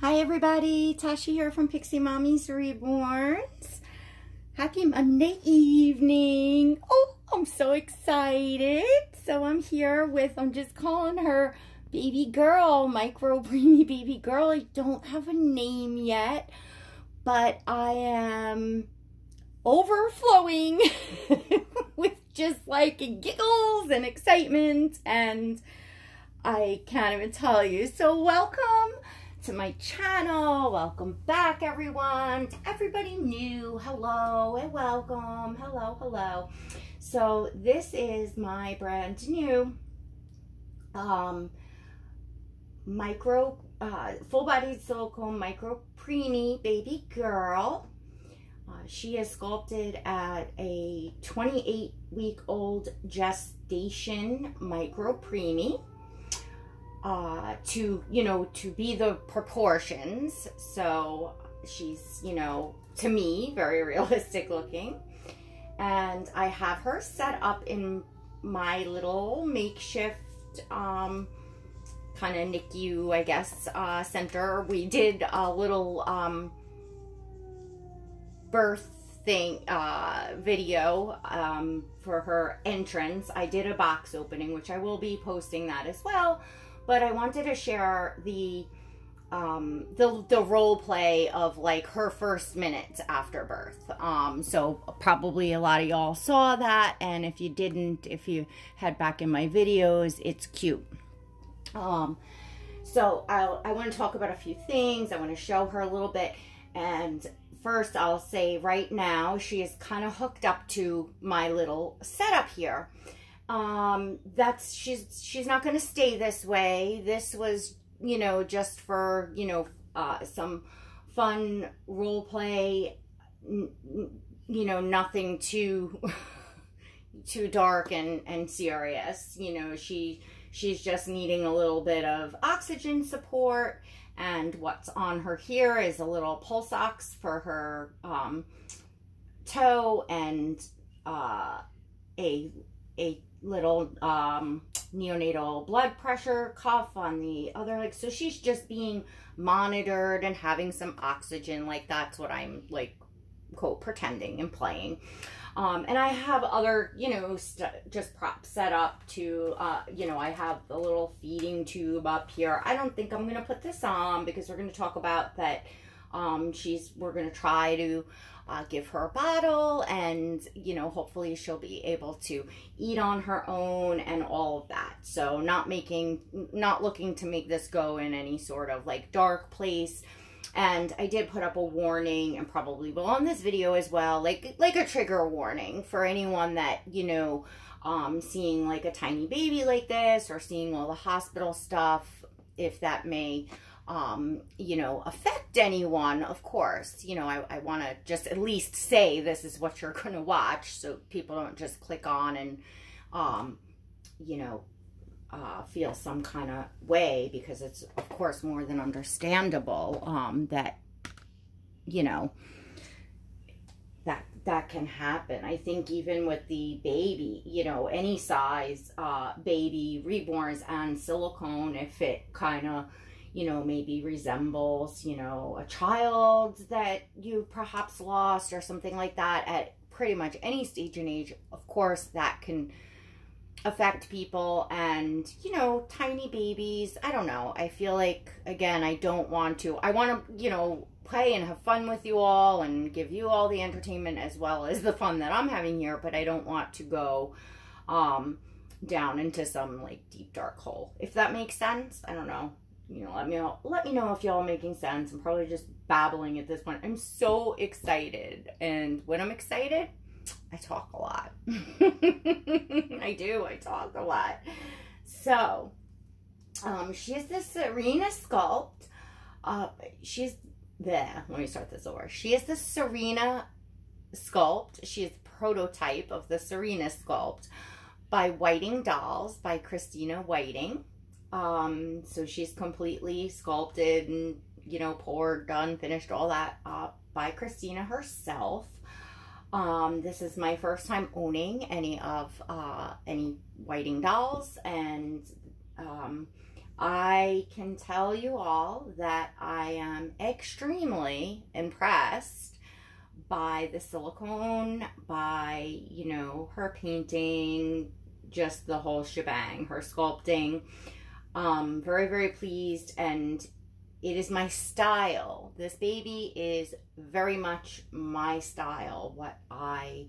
Hi everybody, Tasha here from Pixie Mommy's Reborns. Happy Monday evening. Oh, I'm so excited. So I'm here with, I'm just calling her baby girl, micro preemie baby girl. I don't have a name yet, but I am overflowing with just like giggles and excitement, and I can't even tell you. So welcome to my channel. Welcome back, everyone. To everybody new, hello and welcome. Hello. So this is my brand new full-bodied silicone micro preemie baby girl. She is sculpted at a 28-week-old gestation micro preemie. To be the proportions. So she's, to me, very realistic looking. And I have her set up in my little makeshift, kind of NICU, I guess, center. We did a little, birth thing, video, for her entrance. I did a box opening, which I will be posting that as well. But I wanted to share the role play of like her first minutes after birth. So probably a lot of y'all saw that, and if you didn't, if you head back in my videos, it's cute. So I want to talk about a few things. I want to show her a little bit, and first I'll say right now she is kind of hooked up to my little setup here. She's not going to stay this way. This was, just for, some fun role play, nothing too, too dark and serious. She's just needing a little bit of oxygen support, and what's on her here is a little pulse ox for her, toe, and, a little neonatal blood pressure cuff on the other leg. So she's just being monitored and having some oxygen. Like, that's what I'm like, quote, pretending and playing. And I have other, just props set up to, I have a little feeding tube up here. I don't think I'm going to put this on because we're going to talk about that. We're going to try to give her a bottle, and hopefully she'll be able to eat on her own and all of that. So not looking to make this go in any sort of like dark place. And I did put up a warning, and probably will on this video as well, like a trigger warning for anyone that seeing like a tiny baby like this, or seeing all the hospital stuff, if that may affect anyone. Of course, I want to just at least say this is what you're going to watch, so people don't just click on and, feel some kind of way, because it's, of course, more than understandable, that, that can happen. I think even with the baby, any size, baby, reborns and silicone, if it kind of, maybe resembles, a child that you perhaps lost or something like that at pretty much any stage in age, of course, that can affect people. And, tiny babies, I don't know. I feel like, again, I want to, play and have fun with you all and give you all the entertainment as well as the fun that I'm having here, but I don't want to go, down into some like deep dark hole, if that makes sense. I don't know. Let me know if y'all are making sense. I'm probably just babbling at this point. I'm so excited. And when I'm excited, I talk a lot. I do. I talk a lot. So, she is the Serena sculpt. Let me start this over. She is the Serena sculpt. She is the prototype of the Serena sculpt by Whitting Dolls, by Christina Whitting. So she's completely sculpted and, poured, done, finished, all that, by Christina herself. This is my first time owning any Whitting Dolls, and I can tell you all that I am extremely impressed by the silicone, by, you know, her painting, just the whole shebang, her sculpting. Very, very pleased, and it is my style. This baby is very much my style, what I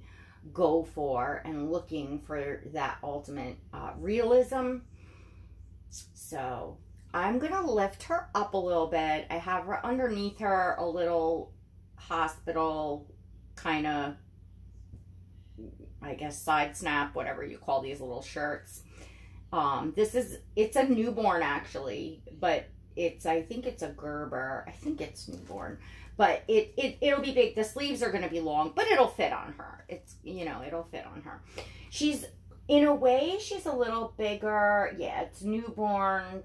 go for, and looking for that ultimate realism. So I'm gonna lift her up a little bit. I have her underneath her, a little hospital kind of, I guess, side snap, whatever you call these little shirts. It's a newborn actually, but I think it's a Gerber. I think it's newborn, but it'll be big. The sleeves are going to be long, but it'll fit on her. It's, you know, it'll fit on her. She's, in a way, she's a little bigger. Yeah, it's newborn,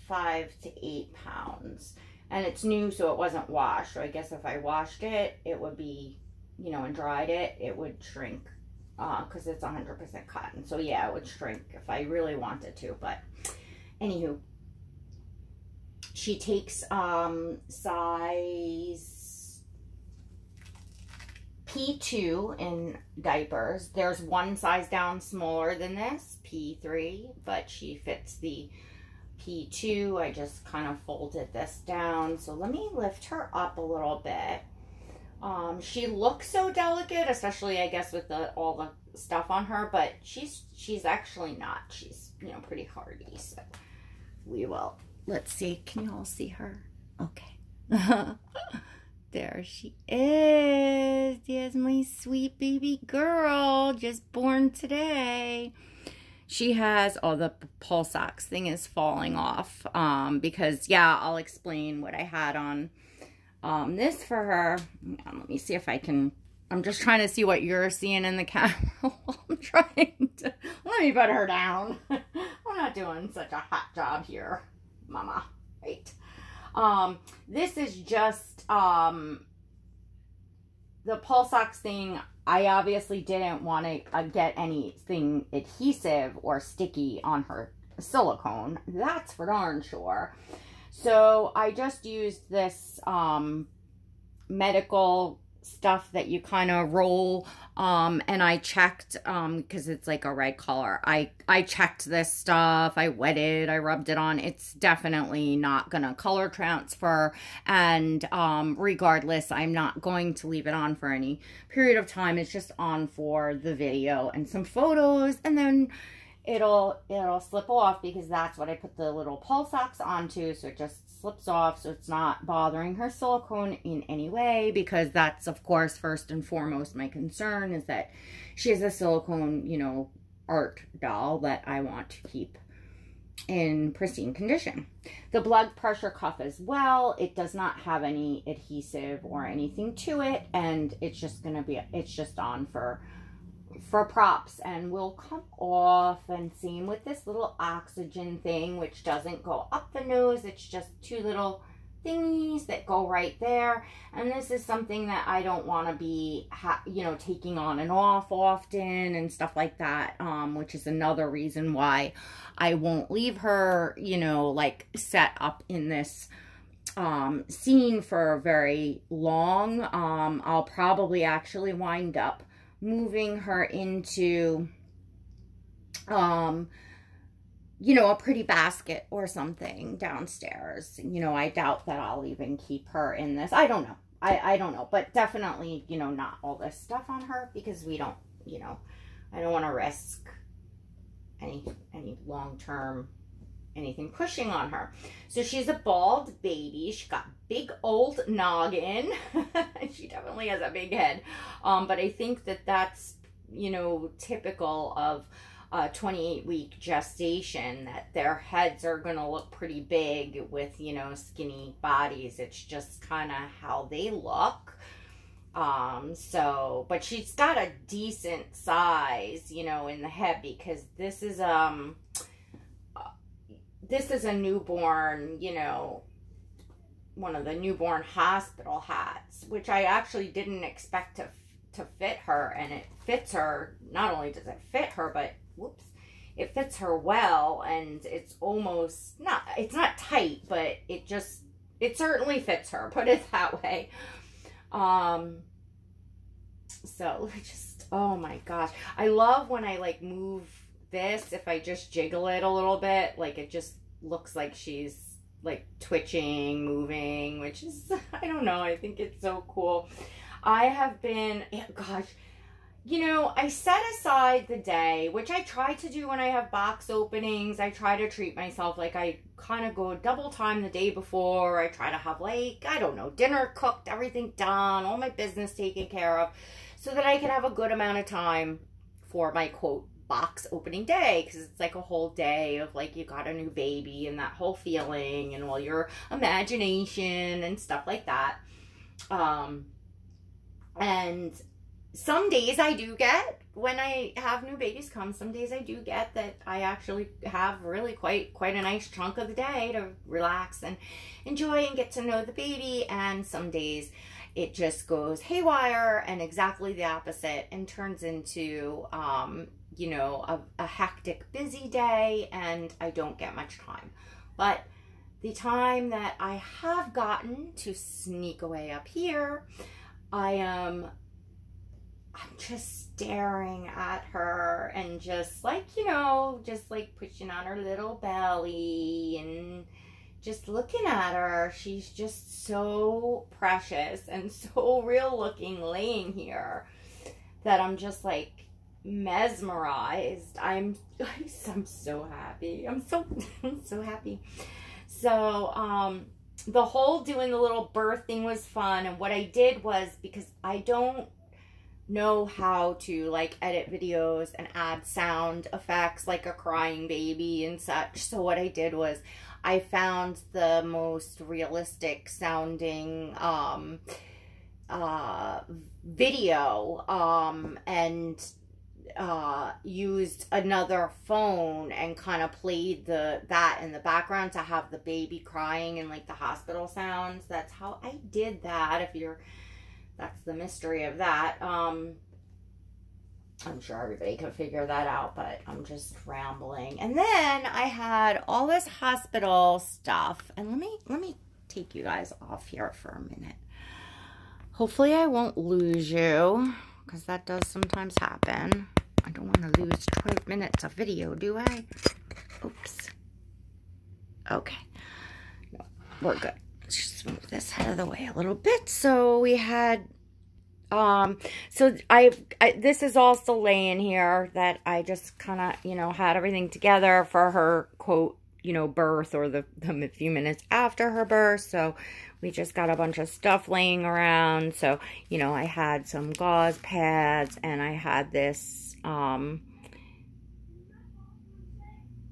5 to 8 pounds, and it's new, so it wasn't washed. So I guess if I washed it, it would be, you know, and dried it, it would shrink. Because it's 100% cotton. So yeah, it would shrink if I really wanted to. But anywho, she takes size P2 in diapers. There's one size down smaller than this, P3, but she fits the P2. I just kind of folded this down. So let me lift her up a little bit. She looks so delicate, especially, I guess, with all the stuff on her, but she's actually not. She's, you know, pretty hardy, so we will. Let's see. Can you all see her? Okay. There she is. There's my sweet baby girl, just born today. She has, oh, the pulse ox thing is falling off, because, yeah, I'll explain what I had on this for her. Let me see if I can. I'm just trying to see what you're seeing in the camera while I'm trying to. Let me put her down. I'm not doing such a hot job here, mama. Right. This is just the pulse ox thing. I obviously didn't want to get anything adhesive or sticky on her silicone. That's for darn sure. So I just used this medical stuff that you kind of roll, and I checked, because it's like a red color. I checked this stuff. I wet it. I rubbed it on. It's definitely not going to color transfer, and regardless, I'm not going to leave it on for any period of time. It's just on for the video and some photos, and then it'll slip off, because that's what I put the little pulse ox onto, so it just slips off, so it's not bothering her silicone in any way, because that's, of course, first and foremost my concern, is that she is a silicone, you know, art doll that I want to keep in pristine condition. The blood pressure cuff as well, it does not have any adhesive or anything to it, and it's just gonna be, it's just on for props, and will come off. And same with this little oxygen thing, which doesn't go up the nose. It's just 2 little thingies that go right there. And this is something that I don't want to be, you know, taking on and off often and stuff like that, which is another reason why I won't leave her, you know, like set up in this scene for very long. I'll probably actually wind up moving her into, you know, a pretty basket or something downstairs. You know, I doubt that I'll even keep her in this. I don't know. I don't know. But definitely, you know, not all this stuff on her, because we don't, you know, I don't want to risk any long-term anything pushing on her. So she's a bald baby. She got big old noggin. She definitely has a big head. But I think that that's, you know, typical of a 28-week gestation, that their heads are going to look pretty big with, you know, skinny bodies. It's just kind of how they look. So, but she's got a decent size, you know, in the head, because this is a newborn, you know, one of the newborn hospital hats, which I actually didn't expect to fit her, and it fits her. Not only does it fit her, but whoops, it fits her well, and it's almost not, it's not tight, but it certainly fits her, put it that way. So just, oh my gosh. I love when I like move this, if I just jiggle it a little bit, like it just looks like she's like twitching, moving, which is, I don't know, I think it's so cool. I have been, gosh, you know, I set aside the day, which I try to do when I have box openings. I try to treat myself like I kind of go double time the day before. I try to have, like, I don't know, dinner cooked, everything done, all my business taken care of, so that I can have a good amount of time for my, quote, box opening day, because it's like a whole day of like you got a new baby and that whole feeling and all your imagination and stuff like that. And some days I do get, when I have new babies come, some days I do get that I actually have really quite a nice chunk of the day to relax and enjoy and get to know the baby. And some days it just goes haywire and exactly the opposite and turns into, you know, a hectic, busy day, and I don't get much time. But the time that I have gotten to sneak away up here, I'm just staring at her and just like, you know, just like pushing on her little belly and just looking at her. She's just so precious and so real looking laying here that I'm just like mesmerized. I'm so happy. I'm so happy. So the whole doing the little birth thing was fun, and what I did was, because I don't know how to like edit videos and add sound effects like a crying baby and such, so what I did was I found the most realistic sounding video and used another phone and kind of played that in the background to have the baby crying and like the hospital sounds. That's how I did that. That's the mystery of that. I'm sure everybody can figure that out, but I'm just rambling. And then I had all this hospital stuff, and let me take you guys off here for a minute. Hopefully I won't lose you, because that does sometimes happen. I don't want to lose 12 minutes of video, do I? Oops. Okay. No, we're good. Let's just move this out of the way a little bit. So we had, so this is all still laying here that I just kind of, you know, had everything together for her, quote, you know, birth, or the few minutes after her birth. So we just got a bunch of stuff laying around. So, you know, I had some gauze pads, and I had this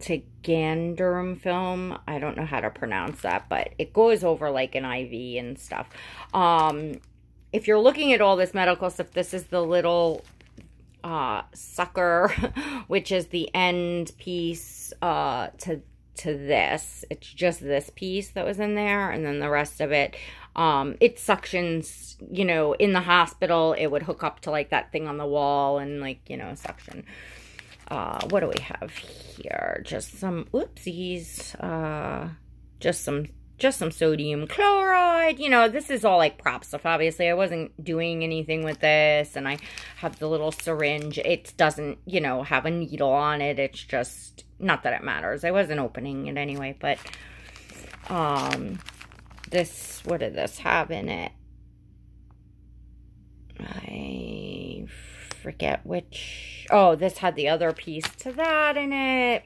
Teganderm film. I don't know how to pronounce that, but it goes over like an IV and stuff. If you're looking at all this medical stuff, this is the little sucker, which is the end piece to this. It's just this piece that was in there, and then the rest of it, it suctions, you know, in the hospital. It would hook up to like that thing on the wall and like, you know, suction. What do we have here? Just some oopsies. Just some sodium chloride. You know, this is all like prop stuff. Obviously, I wasn't doing anything with this, and I have the little syringe. It doesn't, you know, have a needle on it. It's just, not that it matters. I wasn't opening it anyway, but this, what did this have in it? I forget which. Oh, this had the other piece to that in it,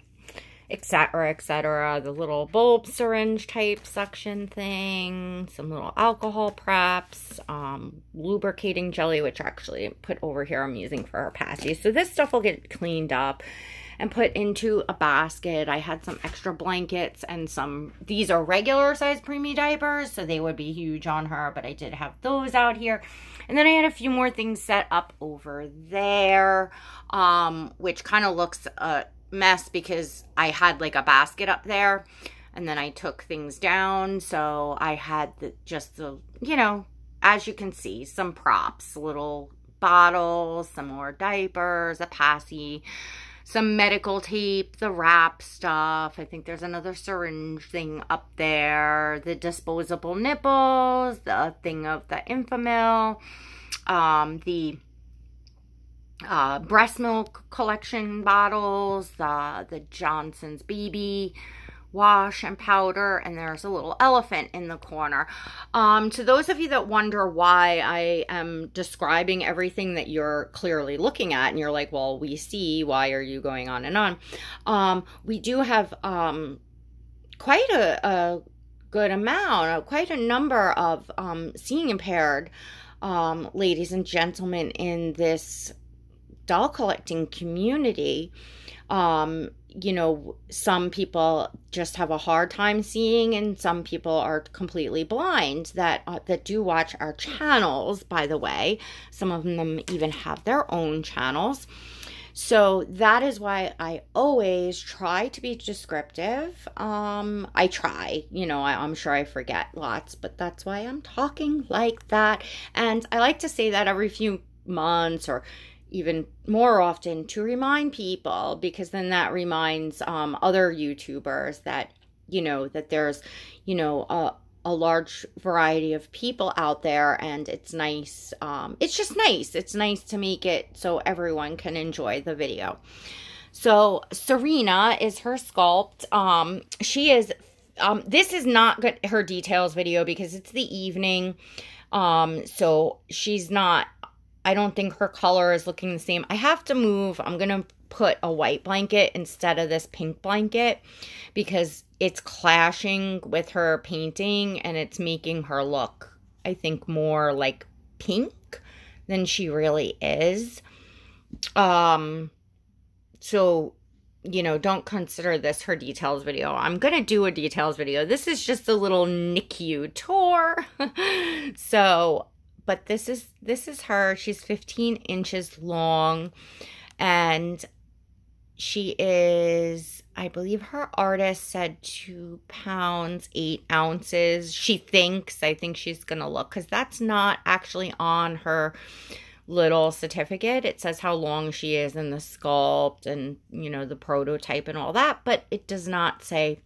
etc., etc. The little bulb syringe type suction thing, some little alcohol preps, lubricating jelly, which actually put over here I'm using for her passy. So this stuff will get cleaned up and put into a basket. I had some extra blankets and these are regular size preemie diapers, so they would be huge on her, but I did have those out here. And then I had a few more things set up over there, which kind of looks a mess because I had like a basket up there, and then I took things down. So I had just the, you know, as you can see, some props, little bottles, some more diapers, a passy, some medical tape, the wrap stuff. I think there's another syringe thing up there, the disposable nipples, the thing of the Infamil, the breast milk collection bottles, the Johnson's baby wash and powder, and there's a little elephant in the corner. To those of you that wonder why I am describing everything that you're clearly looking at, and you're like, well, we see, why are you going on and on? We do have quite a good amount, quite a number of seeing impaired ladies and gentlemen in this doll collecting community. You know, some people just have a hard time seeing, and some people are completely blind that do watch our channels, by the way. Some of them even have their own channels. So that is why I always try to be descriptive. I try, you know, I'm sure I forget lots, but that's why I'm talking like that. And I like to say that every few months or even more often to remind people, because then that reminds other YouTubers that, you know, that there's, you know, a large variety of people out there, and it's nice. It's just nice. It's nice to make it so everyone can enjoy the video. So Serena is her sculpt. She is, this is not good, her details video, because it's the evening. So she's not, I don't think her color is looking the same. I have to move. I'm going to put a white blanket instead of this pink blanket because it's clashing with her painting, and it's making her look, I think, more like pink than she really is. So, you know, don't consider this her details video. I'm going to do a details video. This is just a little NICU tour. So, but this is her. She's 15 inches long, and she is, I believe her artist said 2 pounds, 8 ounces. She thinks, I think she's going to look, because that's not actually on her little certificate. It says how long she is in the sculpt and, you know, the prototype and all that, but it does not say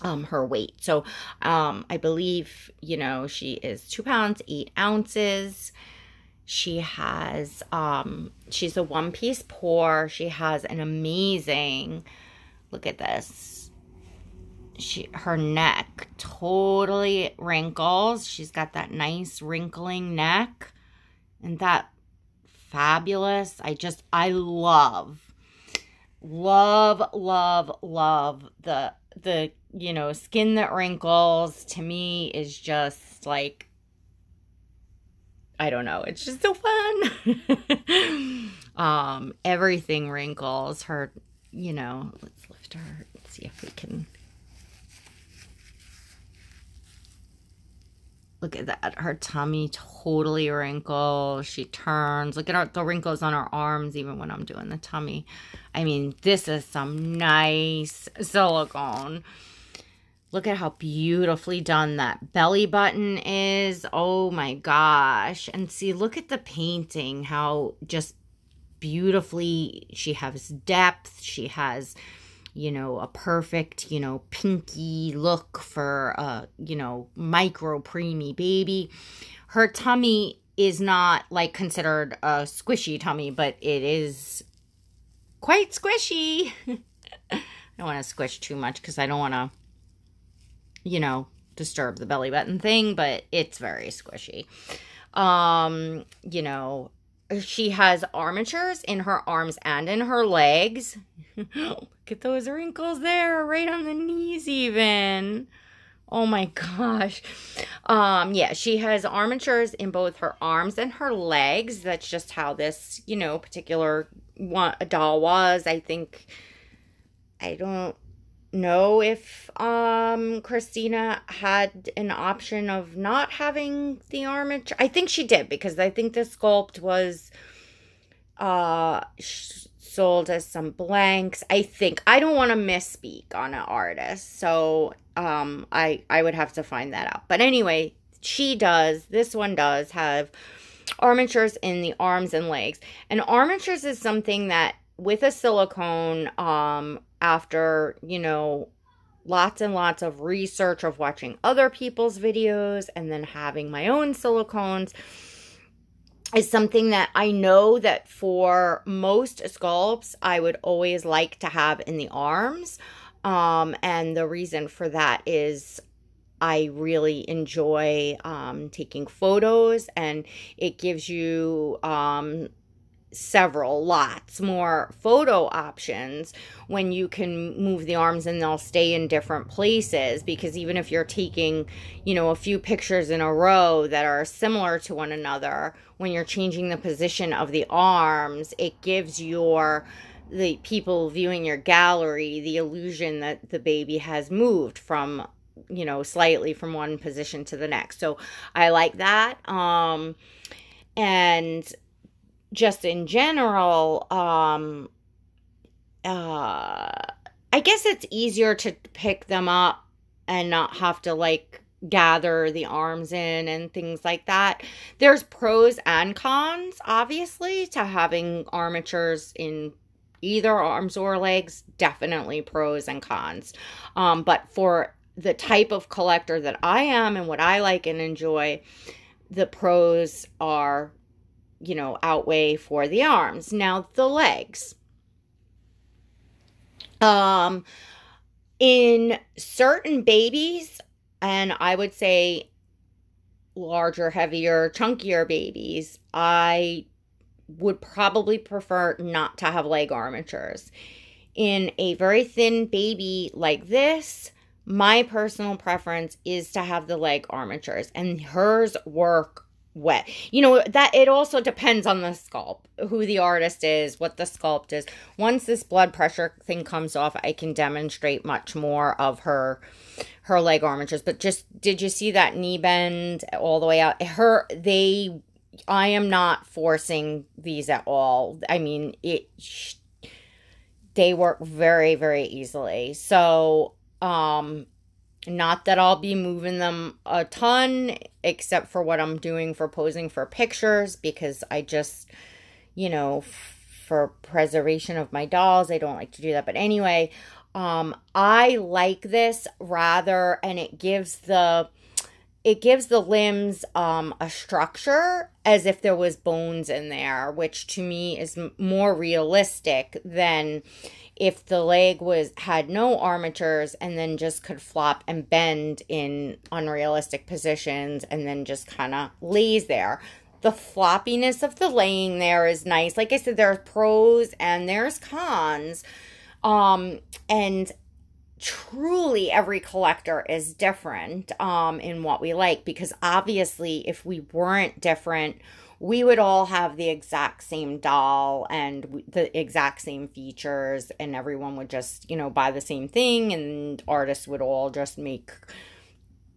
her weight. So I believe, you know, she is 2 pounds, 8 ounces. She has, she's a one-piece pour. She has an amazing, look at this. Her neck totally wrinkles. She's got that nice wrinkling neck, and that fabulous. I love the, you know, skin that wrinkles. To me is just like, I don't know, it's just so fun. Everything wrinkles. Her, you know, let's lift her, let's see if we can, look at that. Her tummy totally wrinkles. She turns. Look at the wrinkles on her arms, even when I'm doing the tummy. I mean, this is some nice silicone. Look at how beautifully done that belly button is. Oh my gosh. And see, look at the painting, how just beautifully she has depth. She has, you know, a perfect, you know, pinky look for a, you know, micro preemie baby. Her tummy is not like considered a squishy tummy, but it is quite squishy. I don't want to squish too much because I don't want to, you know, disturb the belly button thing, but it's very squishy. You know, she has armatures in her arms and in her legs. Look at those wrinkles there, right on the knees even. Oh my gosh. Yeah, she has armatures in both her arms and her legs. That's just how this, you know, particular doll was. I think, I don't know if Christina had an option of not having the armature. I think she did, because I think the sculpt was sold as some blanks. I think, I don't want to misspeak on an artist, so I would have to find that out. But anyway, she does, this one does have armatures in the arms and legs. And armatures is something that with a silicone, after, you know, lots and lots of research of watching other people's videos and then having my own silicones, is something that I know that for most sculpts, I would always like to have in the arms. And the reason for that is I really enjoy taking photos, and it gives you lots more photo options when you can move the arms and they'll stay in different places. Because even if you're taking, you know, a few pictures in a row that are similar to one another, when you're changing the position of the arms, it gives the people viewing your gallery the illusion that the baby has moved from, you know, slightly from one position to the next. So I like that. And just in general, I guess it's easier to pick them up and not have to like gather the arms in and things like that. There's pros and cons, obviously, to having armatures in either arms or legs. Definitely pros and cons. But for the type of collector that I am and what I like and enjoy, the pros are, you know, outweigh for the arms. Now, the legs. In certain babies, and I would say larger, heavier, chunkier babies, I would probably prefer not to have leg armatures. In a very thin baby like this, my personal preference is to have the leg armatures, and hers work wet. You know, that it also depends on the sculpt, who the artist is, what the sculpt is. Once this blood pressure thing comes off, I can demonstrate much more of her leg armatures. But just, did you see that knee bend all the way out? I am not forcing these at all. I mean, they work very, very easily. So, not that I'll be moving them a ton, except for what I'm doing for posing for pictures, because I just, you know, for preservation of my dolls, I don't like to do that. But anyway, I like this rather, and it gives the limbs a structure as if there was bones in there, which to me is more realistic than if the leg had no armatures and then just could flop and bend in unrealistic positions and then just kind of lays there. The floppiness of the laying there is nice. Like I said, there's pros and there's cons. And truly every collector is different in what we like, because obviously if we weren't different, we would all have the exact same doll and the exact same features, and everyone would just, you know, buy the same thing, and artists would all just make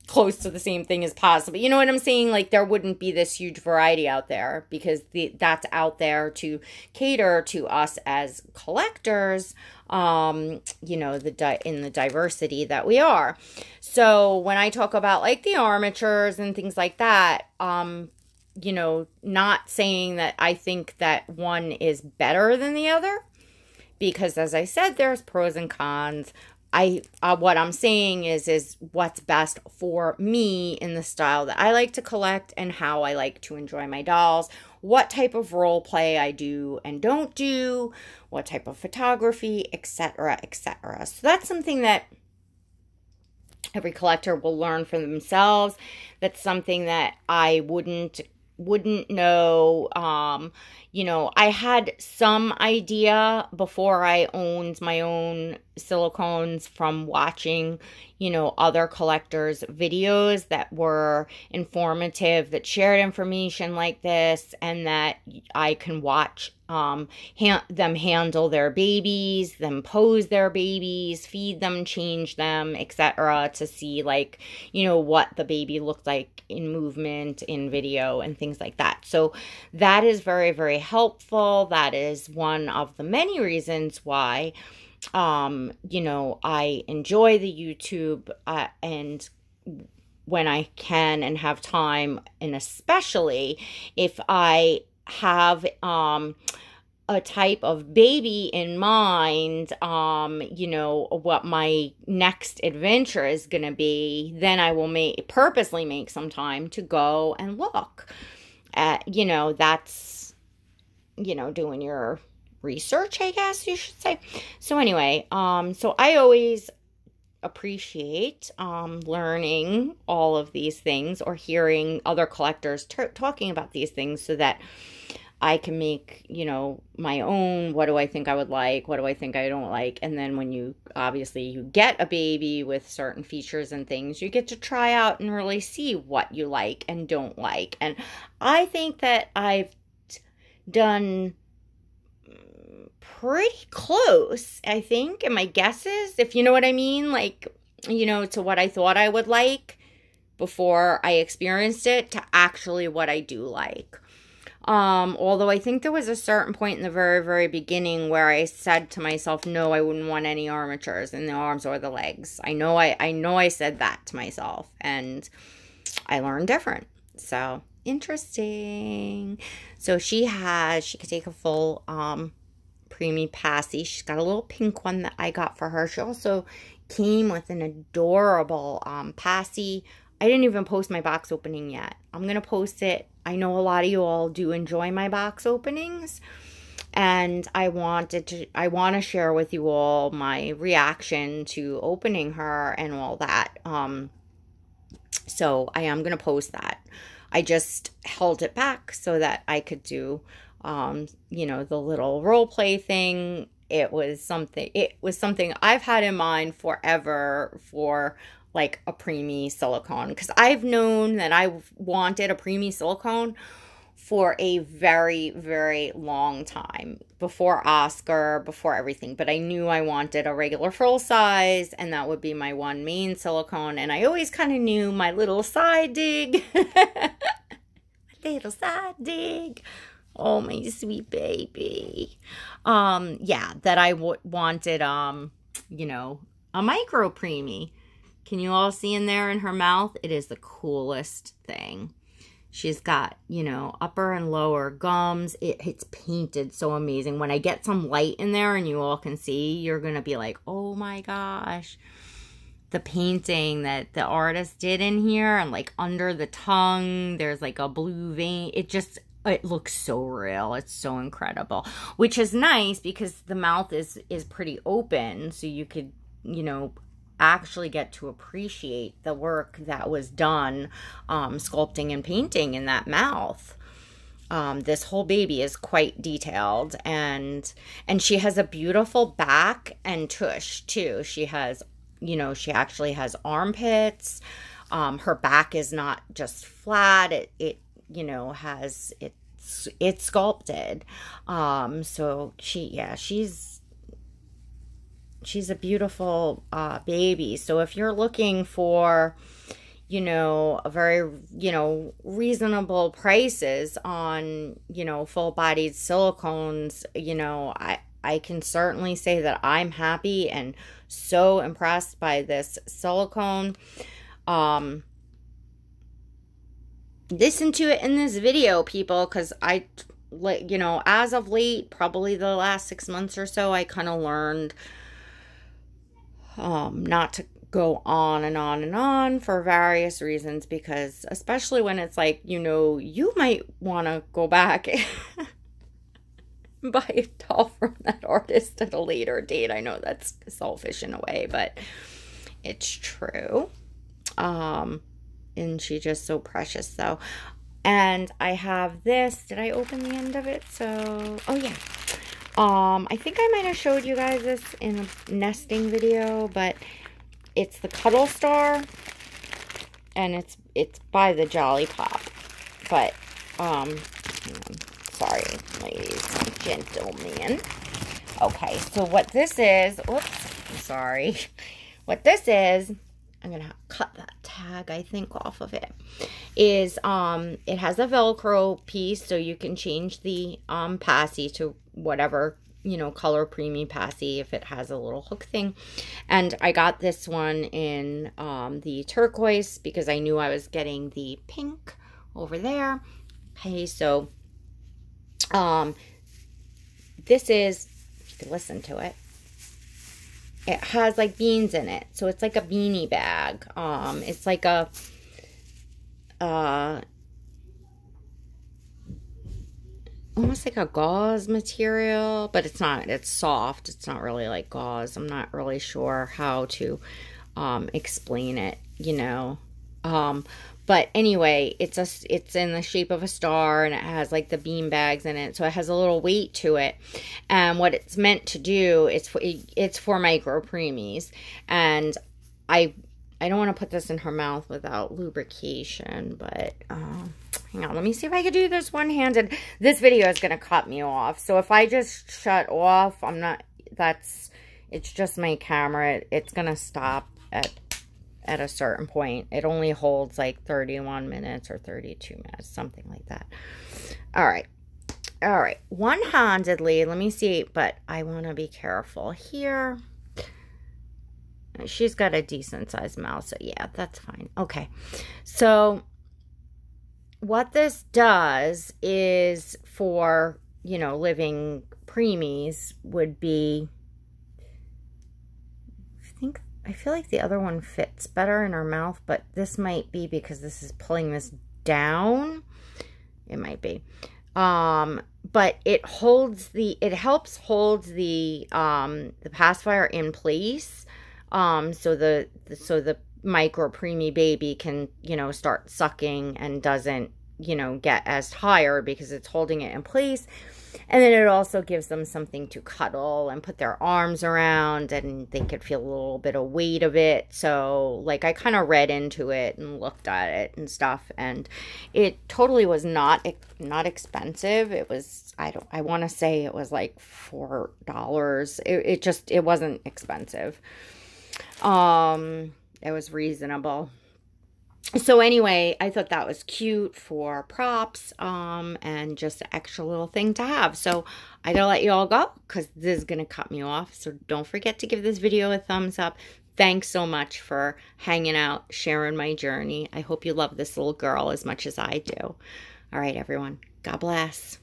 close to the same thing as possible. You know what I'm saying? Like, there wouldn't be this huge variety out there, because that's out there to cater to us as collectors, you know, in the diversity that we are. So when I talk about like the armatures and things like that, you know, not saying that I think that one is better than the other, because as I said, there's pros and cons. What I'm saying is what's best for me in the style that I like to collect and how I like to enjoy my dolls, what type of role play I do and don't do, what type of photography, etc., etc. So that's something that every collector will learn for themselves. That's something that I wouldn't know. You know, I had some idea before I owned my own silicones from watching, you know, other collectors' videos that were informative, that shared information like this, and that I can watch them handle their babies, them pose their babies, feed them, change them, etc., to see, like, you know, what the baby looked like in movement, in video, and things like that. So that is very, very helpful. That is one of the many reasons why you know, I enjoy the YouTube, and when I can and have time, and especially if I have a type of baby in mind, you know, what my next adventure is going to be, then I will purposely make some time to go and look at, you know, that's, you know, doing your research, I guess you should say. So anyway, so I always appreciate learning all of these things or hearing other collectors talking about these things so that I can make, you know, my own, what do I think I would like, what do I think I don't like, and then when you, obviously, you get a baby with certain features and things, you get to try out and really see what you like and don't like, and I think that I've done pretty close, I think, and my guesses, if you know what I mean, like, you know, to what I thought I would like before I experienced it to actually what I do like. Although I think there was a certain point in the very, very beginning where I said to myself, no, I wouldn't want any armatures in the arms or the legs. I know I said that to myself, and I learned different. So, interesting. So she could take a full, preemie passy. She's got a little pink one that I got for her. She also came with an adorable, passy. I didn't even post my box opening yet. I'm going to post it. I know a lot of you all do enjoy my box openings, and I want to share with you all my reaction to opening her and all that. So I am going to post that. I just held it back so that I could do, you know, the little role play thing. It was something I've had in mind forever for like a preemie silicone, because I've known that I wanted a preemie silicone for a very, very long time, before Oscar, before everything, but I knew I wanted a regular full size, and that would be my one main silicone, and I always kind of knew my little side dig, little side dig, oh, my sweet baby, yeah, that I wanted, you know, a micro preemie. Can you all see in there in her mouth? It is the coolest thing. She's got, you know, upper and lower gums. It's painted so amazing. When I get some light in there and you all can see, you're going to be like, oh my gosh. The painting that the artist did in here, and like under the tongue, there's like a blue vein. It looks so real. It's so incredible, which is nice because the mouth is pretty open. So you could, you know, actually get to appreciate the work that was done sculpting and painting in that mouth. This whole baby is quite detailed, and she has a beautiful back and tush too. She has, you know, she actually has armpits. Her back is not just flat. It you know, has it's sculpted. So she's a beautiful baby. So if you're looking for, you know, a very, you know, reasonable prices on, you know, full-bodied silicones, you know, I can certainly say that I'm happy and so impressed by this silicone. Listen to it in this video, people, because you know, as of late, probably the last 6 months or so, I kind of learned not to go on and on and on for various reasons, because especially when it's like, you know, you might want to go back and buy a doll from that artist at a later date. I know that's selfish in a way, but it's true. And she's just so precious, though. And I have this. Did I open the end of it? So, oh yeah. I think I might have showed you guys this in a nesting video, but it's the Cuddle Star, and it's by the Jolly Pop. But sorry, ladies and gentlemen. Okay, so what this is, oops, I'm sorry. What this is, I'm gonna cut that tag, I think, off of it, is it has a Velcro piece, so you can change the passy to whatever, you know, color preemie passy if it has a little hook thing. And I got this one in the turquoise because I knew I was getting the pink over there. Okay, so this is, you can listen to it. It has like beans in it. So it's like a beanie bag. It's like a, almost like a gauze material, but it's not. It's soft. It's not really like gauze. I'm not really sure how to explain it, you know. But anyway, it's in the shape of a star, and it has like the bean bags in it, so it has a little weight to it. And what it's meant to do, it's for micro preemies. And I don't want to put this in her mouth without lubrication, but hang on, let me see if I can do this one-handed. This video is gonna cut me off, so if I just shut off, it's just my camera. It's gonna stop at a certain point. It only holds like 31 minutes or 32 minutes, something like that. All right. One-handedly, let me see, but I want to be careful here. She's got a decent sized mouth, so yeah, that's fine. Okay. So what this does is for, you know, living preemies would be, I feel like the other one fits better in her mouth, but this might be because this is pulling this down. It might be. But it helps hold the pacifier in place. So the micro preemie baby can, you know, start sucking and doesn't, you know, get as tired because it's holding it in place. And then it also gives them something to cuddle and put their arms around, and they could feel a little bit of weight of it. So, like, I kind of read into it and looked at it and stuff, and it totally was not expensive. It was, I want to say it was like $4. It wasn't expensive. It was reasonable. So anyway, I thought that was cute for props, and just an extra little thing to have. So I gotta let you all go because this is gonna cut me off. So don't forget to give this video a thumbs up. Thanks so much for hanging out, sharing my journey. I hope you love this little girl as much as I do. All right, everyone. God bless.